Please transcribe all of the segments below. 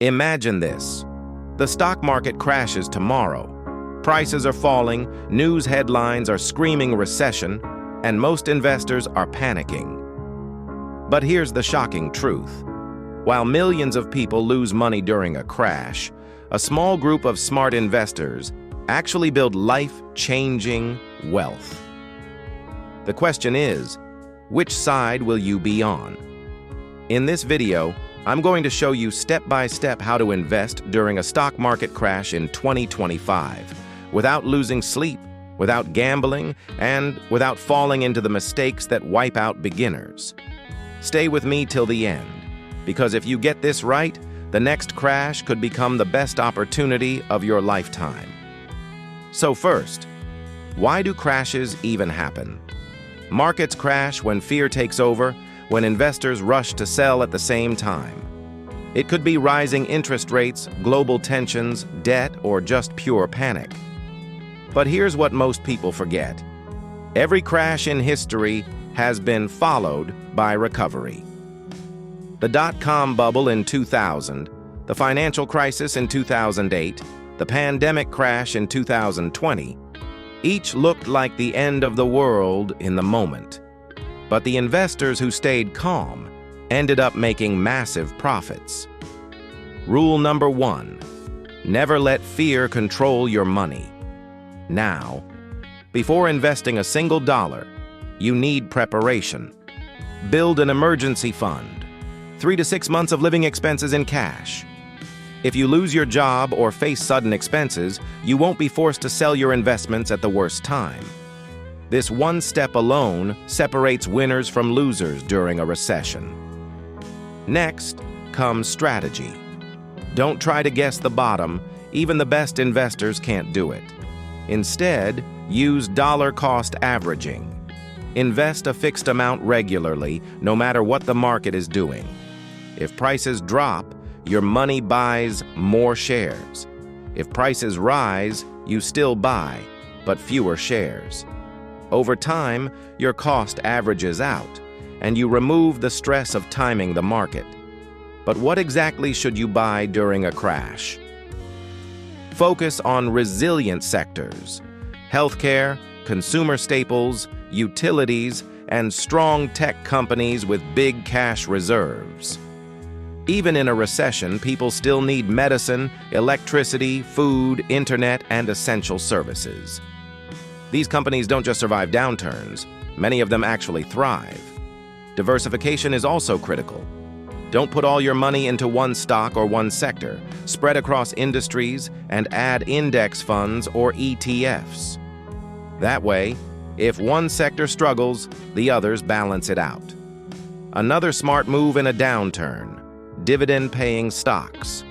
Imagine this. The stock market crashes tomorrow. Prices are falling, news headlines are screaming recession, and most investors are panicking. But here's the shocking truth. While millions of people lose money during a crash, a small group of smart investors actually build life-changing wealth. The question is, which side will you be on? In this video, I'm going to show you step-by-step how to invest during a stock market crash in 2025, without losing sleep, without gambling, and without falling into the mistakes that wipe out beginners. Stay with me till the end, because if you get this right, the next crash could become the best opportunity of your lifetime. So first, why do crashes even happen? Markets crash when fear takes over, when investors rush to sell at the same time. It could be rising interest rates, global tensions, debt, or just pure panic. But here's what most people forget. Every crash in history has been followed by recovery. The dot-com bubble in 2000, the financial crisis in 2008, the pandemic crash in 2020, each looked like the end of the world in the moment. But the investors who stayed calm ended up making massive profits. Rule number 1, never let fear control your money. Now, before investing a single dollar, you need preparation. Build an emergency fund, 3 to 6 months of living expenses in cash. If you lose your job or face sudden expenses, you won't be forced to sell your investments at the worst time. This one step alone separates winners from losers during a recession. Next comes strategy. Don't try to guess the bottom. Even the best investors can't do it. Instead, use dollar-cost averaging. Invest a fixed amount regularly, no matter what the market is doing. If prices drop, your money buys more shares. If prices rise, you still buy, but fewer shares. Over time, your cost averages out, and you remove the stress of timing the market. But what exactly should you buy during a crash? Focus on resilient sectors: healthcare, consumer staples, utilities, and strong tech companies with big cash reserves. Even in a recession, people still need medicine, electricity, food, internet, and essential services. These companies don't just survive downturns, many of them actually thrive. Diversification is also critical. Don't put all your money into one stock or one sector. Spread across industries and add index funds or ETFs. That way, if one sector struggles, the others balance it out. Another smart move in a downturn: dividend-paying stocks.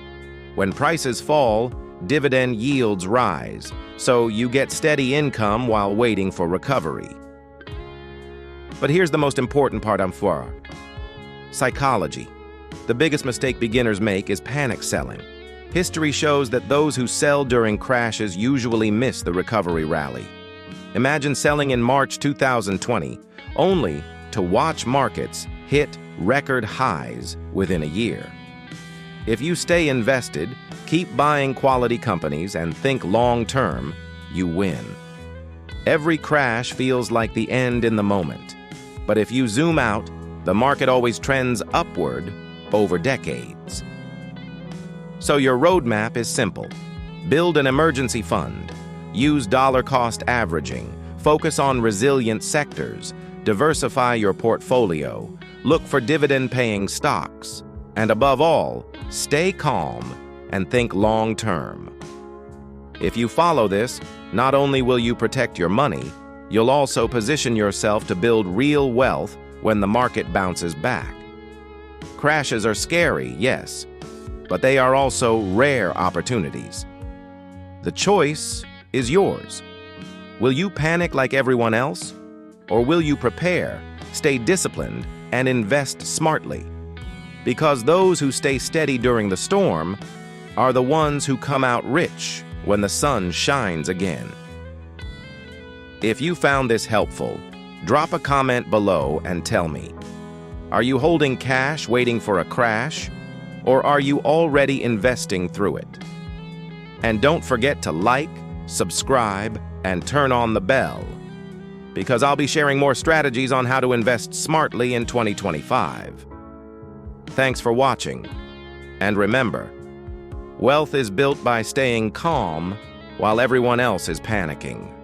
When prices fall, dividend yields rise, so you get steady income while waiting for recovery. But here's the most important part for psychology. The biggest mistake beginners make is panic selling. History shows that those who sell during crashes usually miss the recovery rally. Imagine selling in March 2020, only to watch markets hit record highs within a year. If you stay invested, keep buying quality companies, and think long-term, you win. Every crash feels like the end in the moment. But if you zoom out, the market always trends upward over decades. So your roadmap is simple. Build an emergency fund. Use dollar-cost averaging. Focus on resilient sectors. Diversify your portfolio. Look for dividend-paying stocks. And above all, stay calm and think long-term. If you follow this, not only will you protect your money, you'll also position yourself to build real wealth when the market bounces back. Crashes are scary, yes, but they are also rare opportunities. The choice is yours. Will you panic like everyone else? Or will you prepare, stay disciplined, and invest smartly? Because those who stay steady during the storm are the ones who come out rich when the sun shines again. If you found this helpful, drop a comment below and tell me. Are you holding cash waiting for a crash? Or are you already investing through it? And don't forget to like, subscribe, and turn on the bell, because I'll be sharing more strategies on how to invest smartly in 2025. Thanks for watching. And remember, wealth is built by staying calm while everyone else is panicking.